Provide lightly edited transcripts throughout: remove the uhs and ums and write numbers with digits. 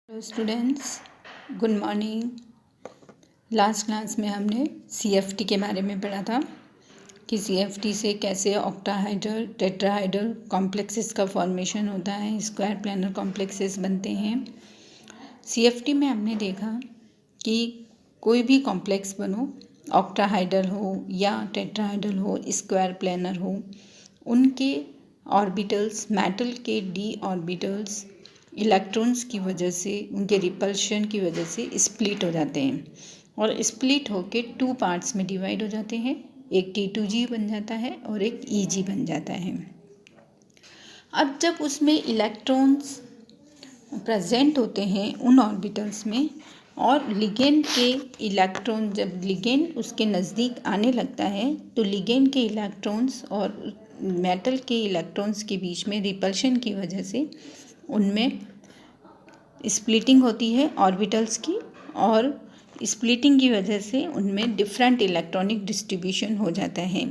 Hello students, good morning. Last class में हमने CFT के बारे में पढ़ा था कि सीएफटी से कैसे ऑक्टाहाइड्रल टेट्राहाइड्रल कॉम्प्लेक्सेस का फॉर्मेशन होता है, स्क्वायर प्लानर कॉम्प्लेक्सेस बनते हैं। सीएफटी में हमने देखा कि कोई भी कॉम्प्लेक्स बनो, ऑक्टाहाइड्रल हो या टेट्राहाइड्रल हो, स्क्वायर प्लानर हो, उनके ऑर्बिटल्स, मेटल के डी ऑर्बिटल्स इलेक्ट्रॉन्स की वजह से, उनके रिपल्शन की वजह से स्प्लिट हो जाते हैं और स्प्लिट होके टू पार्ट्स में डिवाइड हो जाते हैं। एक T2G बन जाता है और एक EG बन जाता है। अब जब उसमें इलेक्ट्रॉन्स प्रेजेंट होते हैं उन ऑर्बिटल्स में और लिगेंड के इलेक्ट्रॉन, जब लिगेंड उसके नज़दीक आने लगता है तो लिगेंड के इलेक्ट्रॉन्स और मेटल के इलेक्ट्रॉन्स के बीच में रिपल्शन की वजह से उनमें स्प्लिटिंग होती है ऑर्बिटल्स की, और स्प्लिटिंग की वजह से उनमें डिफरेंट इलेक्ट्रॉनिक डिस्ट्रीब्यूशन हो जाता है।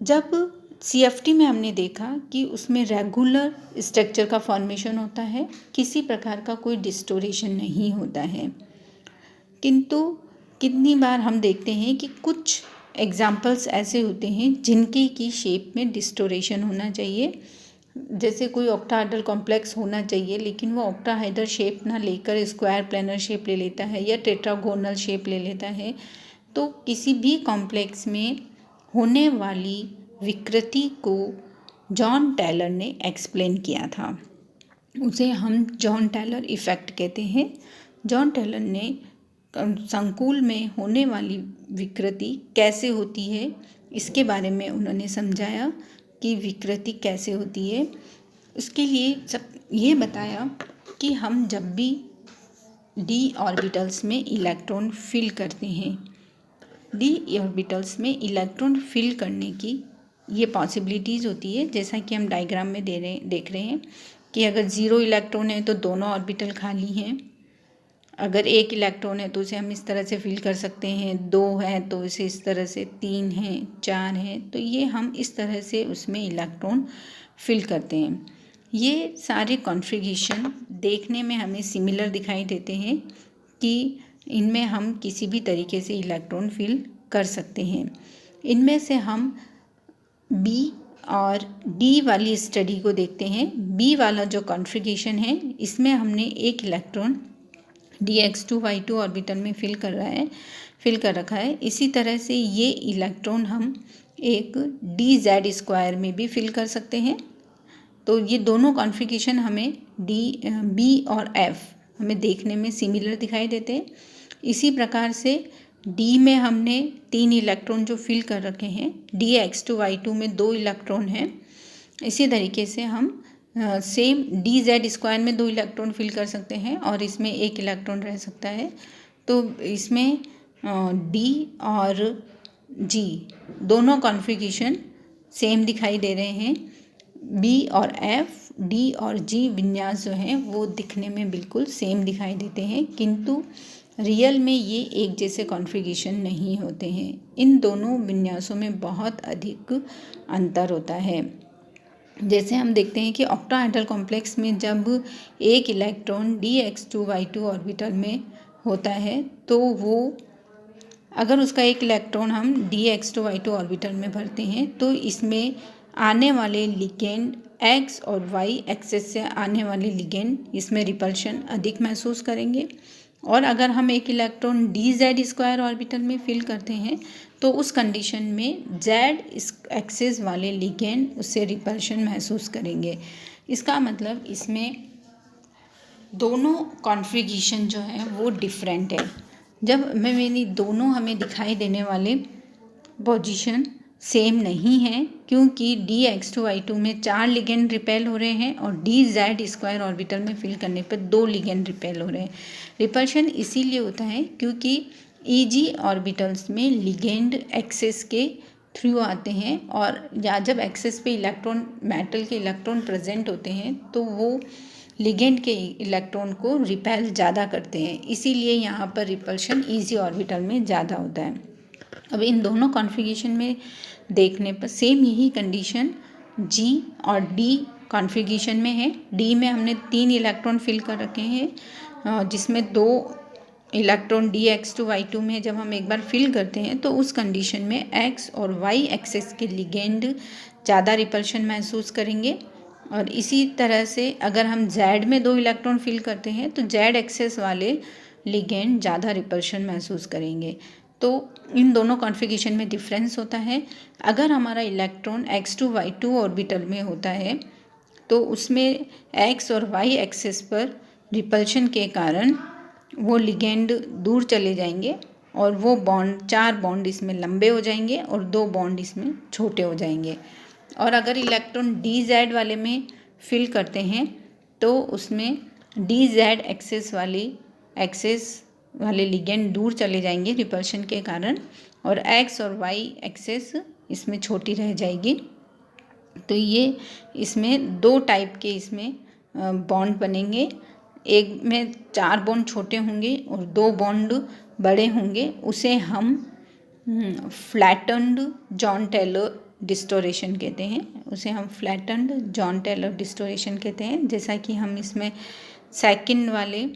जब सीएफटी में हमने देखा कि उसमें रेगुलर स्ट्रक्चर का फॉर्मेशन होता है, किसी प्रकार का कोई डिस्टोरेशन नहीं होता है, किंतु कितनी बार हम देखते हैं कि कुछ एग्जाम्पल्स ऐसे होते हैं जिनकी की शेप में डिस्टोरेशन होना चाहिए। जैसे कोई ऑक्टाहाइड्रल कॉम्प्लेक्स होना चाहिए लेकिन वो ऑक्टाहाइड्रल शेप ना लेकर स्क्वायर प्लानर शेप ले लेता है या टेट्रागोनल शेप ले लेता है। तो किसी भी कॉम्प्लेक्स में होने वाली विकृति को जॉन टेलर ने एक्सप्लेन किया था, उसे हम जॉन टेलर इफ़ेक्ट कहते हैं। जॉन टेलर ने संकुल में होने वाली विकृति कैसे होती है इसके बारे में उन्होंने समझाया कि विकृति कैसे होती है। उसके लिए सब ये बताया कि हम जब भी डी ऑर्बिटल्स में इलेक्ट्रॉन फिल करते हैं, डी ऑर्बिटल्स में इलेक्ट्रॉन फिल करने की ये पॉसिबिलिटीज़ होती है, जैसा कि हम डायग्राम में देख रहे हैं कि अगर 0 इलेक्ट्रॉन है तो दोनों ऑर्बिटल खाली हैं। अगर 1 इलेक्ट्रॉन है तो उसे हम इस तरह से फिल कर सकते हैं, 2 है तो इसे इस तरह से, 3 है, 4 है, तो ये हम इस तरह से उसमें इलेक्ट्रॉन फिल करते हैं। ये सारे कॉन्फ़िगरेशन देखने में हमें सिमिलर दिखाई देते हैं कि इनमें हम किसी भी तरीके से इलेक्ट्रॉन फिल कर सकते हैं। इनमें से हम बी और डी वाली स्टडी को देखते हैं। बी वाला जो कॉन्फ़िगरेशन है इसमें हमने एक इलेक्ट्रॉन dx2y2 ऑर्बिटल में फिल कर रखा है। इसी तरह से ये इलेक्ट्रॉन हम एक dz स्क्वायर में भी फिल कर सकते हैं। तो ये दोनों कॉन्फ़िगरेशन हमें बी और एफ हमें देखने में सिमिलर दिखाई देते हैं। इसी प्रकार से डी में हमने 3 इलेक्ट्रॉन जो फिल कर रखे हैं, dx2y2 में 2 इलेक्ट्रॉन हैं। इसी तरीके से हम सेम dz स्क्वायर में 2 इलेक्ट्रॉन फिल कर सकते हैं और इसमें 1 इलेक्ट्रॉन रह सकता है। तो इसमें डी और जी दोनों कॉन्फ़िगरेशन सेम दिखाई दे रहे हैं। बी और एफ, डी और जी विन्यास जो हैं वो दिखने में बिल्कुल सेम दिखाई देते हैं, किंतु रियल में ये एक जैसे कॉन्फ़िगरेशन नहीं होते हैं। इन दोनों विन्यासों में बहुत अधिक अंतर होता है। जैसे हम देखते हैं कि ऑक्टाहाइड्रल कॉम्प्लेक्स में जब एक इलेक्ट्रॉन dx2y2 ऑर्बिटल में होता है तो वो, अगर उसका एक इलेक्ट्रॉन हम dx2y2 ऑर्बिटल में भरते हैं तो इसमें आने वाले लिगेंड x और y एक्सेस से आने वाले लिगेंड इसमें रिपल्शन अधिक महसूस करेंगे, और अगर हम एक इलेक्ट्रॉन dz स्क्वायर ऑर्बिटल में फिल करते हैं तो उस कंडीशन में z एक्सिस वाले लिगेंड उससे रिपल्शन महसूस करेंगे। इसका मतलब इसमें दोनों कॉन्फ़िगरेशन जो है वो डिफरेंट है। जब मेरी दोनों हमें दिखाई देने वाले पोजीशन सेम नहीं है, क्योंकि dx2y2 में 4 लिगेंड रिपेल हो रहे हैं और dz स्क्वायर ऑर्बिटल में फिल करने पर 2 लिगेंड रिपेल हो रहे हैं। रिपल्शन इसीलिए होता है क्योंकि EG ऑर्बिटल्स में लिगेंड एक्सेस के थ्रू आते हैं, और या जब एक्सेस पे इलेक्ट्रॉन, मेटल के इलेक्ट्रॉन प्रेजेंट होते हैं तो वो लिगेंड के इलेक्ट्रॉन को रिपेल ज़्यादा करते हैं, इसीलिए यहाँ पर रिपल्शन EG ऑर्बिटल में ज़्यादा होता है। अब इन दोनों कॉन्फ़िगरेशन में देखने पर सेम यही कंडीशन G और D कॉन्फ़िगरेशन में है। डी में हमने 3 इलेक्ट्रॉन फिल कर रखे हैं, जिसमें 2 इलेक्ट्रॉन dx2y2 में जब हम एक बार फिल करते हैं तो उस कंडीशन में x और y एक्सेस के लिगेंड ज़्यादा रिपल्शन महसूस करेंगे। और इसी तरह से अगर हम z में 2 इलेक्ट्रॉन फिल करते हैं तो z एक्सेस वाले लिगेंड ज़्यादा रिपल्शन महसूस करेंगे। तो इन दोनों कॉन्फ़िगरेशन में डिफरेंस होता है। अगर हमारा इलेक्ट्रॉन x2y2 ऑर्बिटल में होता है तो उसमें x और y एक्सेस पर रिपल्शन के कारण वो लिगेंड दूर चले जाएंगे और वो बॉन्ड 4 बॉन्ड इसमें लंबे हो जाएंगे और 2 बॉन्ड इसमें छोटे हो जाएंगे। और अगर इलेक्ट्रॉन dz वाले में फिल करते हैं तो उसमें dz एक्सेस वाले लिगेंड दूर चले जाएंगे रिपल्शन के कारण, और x और y एक्सेस इसमें छोटी रह जाएगी। तो ये इसमें 2 टाइप के इसमें बॉन्ड बनेंगे। एक में 4 बॉन्ड छोटे होंगे और 2 बॉन्ड बड़े होंगे। उसे हम फ्लैटन्ड जॉन टेलर डिस्टोरेशन कहते हैं। उसे हम फ्लैटन्ड जॉन टेलर डिस्टोरेशन कहते हैं। जैसा कि हम इसमें सेकंड वाले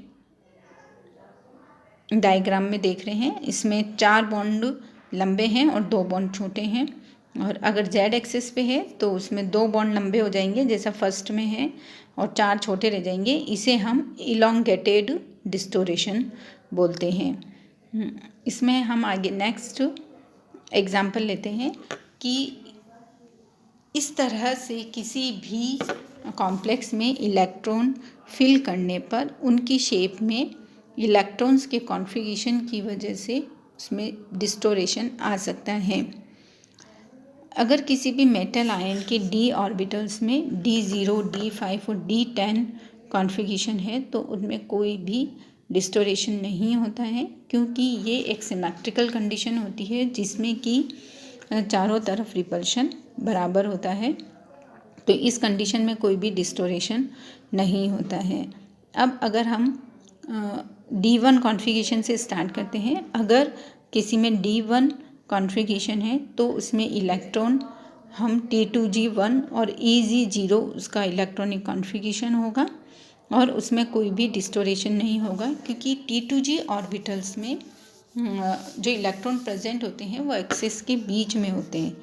डायग्राम में देख रहे हैं, इसमें 4 बॉन्ड लंबे हैं और 2 बॉन्ड छोटे हैं। और अगर z एक्सिस पे है तो उसमें 2 बॉन्ड लंबे हो जाएंगे जैसा फर्स्ट में है और 4 छोटे रह जाएंगे। इसे हम इलोंगेटेड डिस्टोरेशन बोलते हैं। इसमें हम आगे नेक्स्ट एग्जाम्पल लेते हैं कि इस तरह से किसी भी कॉम्प्लेक्स में इलेक्ट्रॉन फिल करने पर उनकी शेप में इलेक्ट्रॉन्स के कॉन्फ़िगरेशन की वजह से उसमें डिस्टोरेशन आ सकता है। अगर किसी भी मेटल आयन के d ऑर्बिटल्स में d0, d5 और d10 कॉन्फ़िगरेशन है तो उनमें कोई भी डिस्टोरेशन नहीं होता है, क्योंकि ये एक सिमेट्रिकल कंडीशन होती है जिसमें कि चारों तरफ रिपल्शन बराबर होता है। तो इस कंडीशन में कोई भी डिस्टोरेशन नहीं होता है। अब अगर हम D1 कॉन्फ़िगरेशन से स्टार्ट करते हैं। अगर किसी में D1 कॉन्फ़िगरेशन है तो उसमें इलेक्ट्रॉन हम T2G1 और EG0 उसका इलेक्ट्रॉनिक कॉन्फ़िगरेशन होगा और उसमें कोई भी डिस्टोरेशन नहीं होगा, क्योंकि T2G ऑर्बिटल्स में जो इलेक्ट्रॉन प्रेजेंट होते हैं वो एक्सिस के बीच में होते हैं,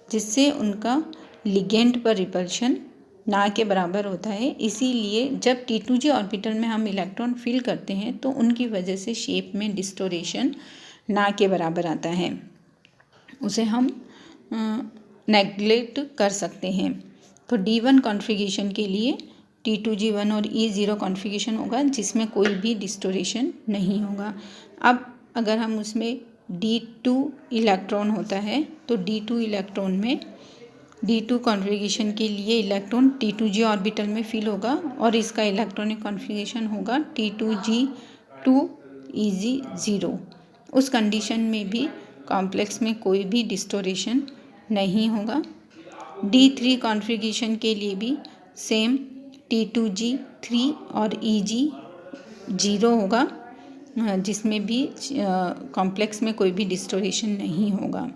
जिससे उनका लिगेंड पर रिपल्शन ना के बराबर होता है। इसीलिए जब T2G ऑर्बिटल में हम इलेक्ट्रॉन फिल करते हैं तो उनकी वजह से शेप में डिस्टोरेशन ना के बराबर आता है, उसे हम नेग्लेक्ट कर सकते हैं। तो D1 कॉन्फ़िगरेशन के लिए T2G1 और E0 कॉन्फ़िगरेशन होगा जिसमें कोई भी डिस्टोरेशन नहीं होगा। अब अगर हम उसमें D2 इलेक्ट्रॉन होता है तो D2 इलेक्ट्रॉन में D2 कॉन्फ़िगरेशन के लिए इलेक्ट्रॉन T2G ऑर्बिटल में फिल होगा और इसका इलेक्ट्रॉनिक कॉन्फ़िगरेशन होगा T2G2EG0। उस कंडीशन में भी कॉम्प्लेक्स में कोई भी डिस्टोरेशन नहीं होगा। D3 कॉन्फ़िगरेशन के लिए भी सेम T2G3 और EG0 होगा, जिसमें भी कॉम्प्लेक्स में कोई भी डिस्टोरेशन नहीं होगा।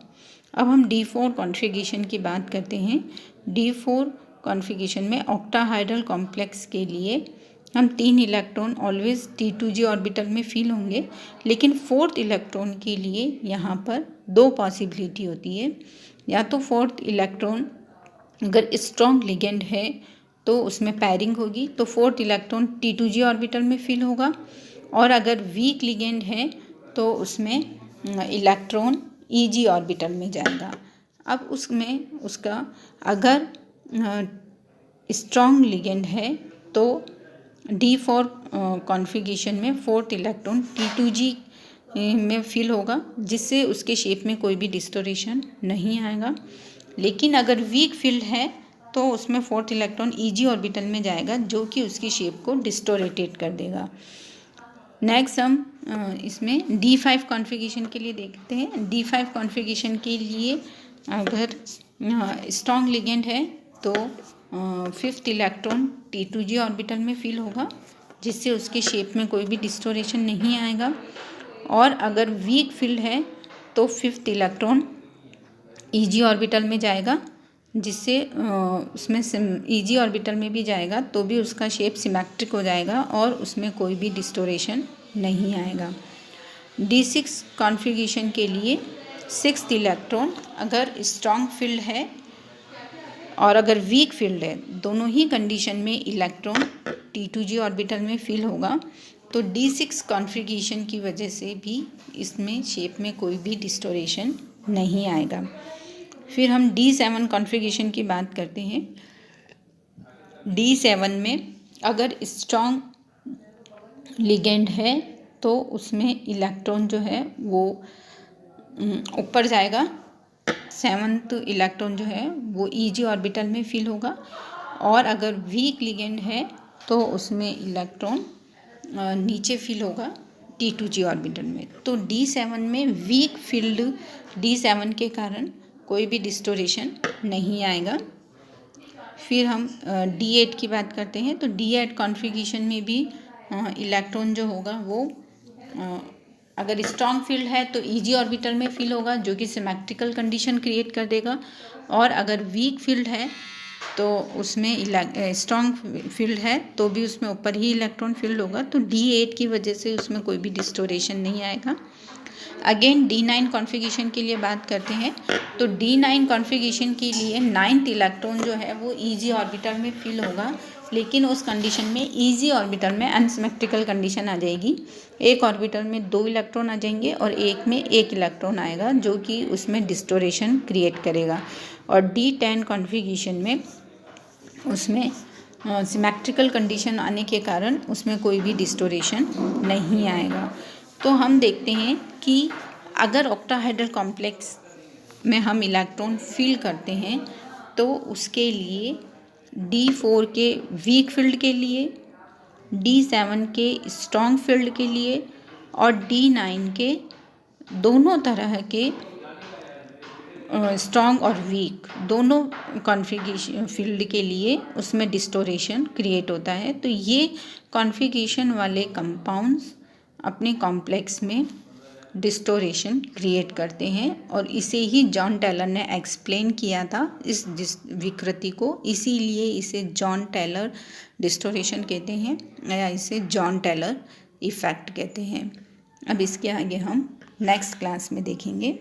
अब हम D4 कॉन्फ़िगरेशन की बात करते हैं। D4 कॉन्फ़िगरेशन में ऑक्टाहाइड्रल कॉम्प्लेक्स के लिए हम 3 इलेक्ट्रॉन ऑलवेज T2G ऑर्बिटल में फिल होंगे, लेकिन 4th इलेक्ट्रॉन के लिए यहाँ पर 2 पॉसिबिलिटी होती है। या तो 4th इलेक्ट्रॉन अगर स्ट्रॉन्ग लिगेंड है तो उसमें पैरिंग होगी, तो 4th इलेक्ट्रॉन T2G ऑर्बिटल में फिल होगा, और अगर वीक लिगेंड है तो उसमें इलेक्ट्रॉन EG ऑर्बिटल में जाएगा। अब उसमें उसका अगर स्ट्रॉन्ग लिगेंड है तो D4 कॉन्फ़िगरेशन में 4th इलेक्ट्रॉन T2G में फिल होगा, जिससे उसके शेप में कोई भी डिस्टोरेशन नहीं आएगा। लेकिन अगर वीक फिल्ड है तो उसमें 4th इलेक्ट्रॉन EG ऑर्बिटल में जाएगा, जो कि उसकी शेप को डिस्टोरेटेड कर देगा। नेक्स्ट हम इसमें D5 कॉन्फ़िगरेशन के लिए देखते हैं। D5 कॉन्फ़िगरेशन के लिए अगर स्ट्रॉन्ग लिगेंड है तो 5th इलेक्ट्रॉन T2G ऑर्बिटल में फिल होगा, जिससे उसके शेप में कोई भी डिस्टोरेशन नहीं आएगा। और अगर वीक फील्ड है तो 5th इलेक्ट्रॉन EG ऑर्बिटल में जाएगा, जिससे उसमें ईजी ऑर्बिटल में भी जाएगा तो भी उसका शेप सिमेट्रिक हो जाएगा और उसमें कोई भी डिस्टोरेशन नहीं आएगा। D6 कॉन्फ़िगरेशन के लिए 6th इलेक्ट्रॉन अगर स्ट्रॉन्ग फील्ड है और अगर वीक फील्ड है, दोनों ही कंडीशन में इलेक्ट्रॉन T2g ऑर्बिटल में फिल होगा। तो D6 कॉन्फ़िगरेशन की वजह से भी इसमें शेप में कोई भी डिस्टोरेशन नहीं आएगा। फिर हम D7 कॉन्फ़िगरेशन की बात करते हैं। D7 में अगर स्ट्रॉन्ग लिगेंड है तो उसमें इलेक्ट्रॉन जो है वो ऊपर जाएगा। 7th इलेक्ट्रॉन जो है वो ईजी ऑर्बिटल में फिल होगा और अगर वीक लिगेंड है तो उसमें इलेक्ट्रॉन नीचे फिल होगा T2g ऑर्बिटल में। तो D7 में वीक फील्ड D7 के कारण कोई भी डिस्टोरेशन नहीं आएगा। फिर हम D8 की बात करते हैं। तो D8 कॉन्फ़िगरेशन में भी इलेक्ट्रॉन जो होगा वो अगर स्ट्रॉन्ग फील्ड है तो ईजी ऑर्बिटल में फिल होगा, जो कि सिमेट्रिकल कंडीशन क्रिएट कर देगा। और अगर वीक फील्ड है तो उसमें स्ट्रॉन्ग फील्ड है तो भी उसमें ऊपर ही इलेक्ट्रॉन फील्ड होगा। तो D8 की वजह से उसमें कोई भी डिस्टोरेशन नहीं आएगा। अगेन D9 कॉन्फ़िगरेशन के लिए बात करते हैं। तो D9 कॉन्फ़िगरेशन के लिए 9th इलेक्ट्रॉन जो है वो ईजी ऑर्बिटल में फिल होगा, लेकिन उस कंडीशन में ईजी ऑर्बिटल में अनसिमेट्रिकल कंडीशन आ जाएगी। एक ऑर्बिटल में 2 इलेक्ट्रॉन आ जाएंगे और एक में 1 इलेक्ट्रॉन आएगा, जो कि उसमें डिस्टोरेशन क्रिएट करेगा। और D10 कॉन्फ़िगरेशन में उसमें सिमेट्रिकल कंडीशन आने के कारण उसमें कोई भी डिस्टोरेशन नहीं आएगा। तो हम देखते हैं कि अगर ऑक्टाहेड्रल कॉम्प्लेक्स में हम इलेक्ट्रॉन फिल करते हैं तो उसके लिए D4 के वीक फील्ड के लिए, D7 के स्ट्रॉन्ग फील्ड के लिए और D9 के दोनों तरह के स्ट्रॉन्ग और वीक दोनों कॉन्फ़िगरेशन फील्ड के लिए उसमें डिस्टोरेशन क्रिएट होता है। तो ये कॉन्फ़िगरेशन वाले कंपाउंड्स अपने कॉम्प्लेक्स में डिस्टोरेशन क्रिएट करते हैं और इसे ही जॉन टेलर ने एक्सप्लेन किया था इस विकृति को, इसीलिए इसे जॉन टेलर डिस्टोरेशन कहते हैं या इसे जॉन टेलर इफ़ेक्ट कहते हैं। अब इसके आगे हम नेक्स्ट क्लास में देखेंगे।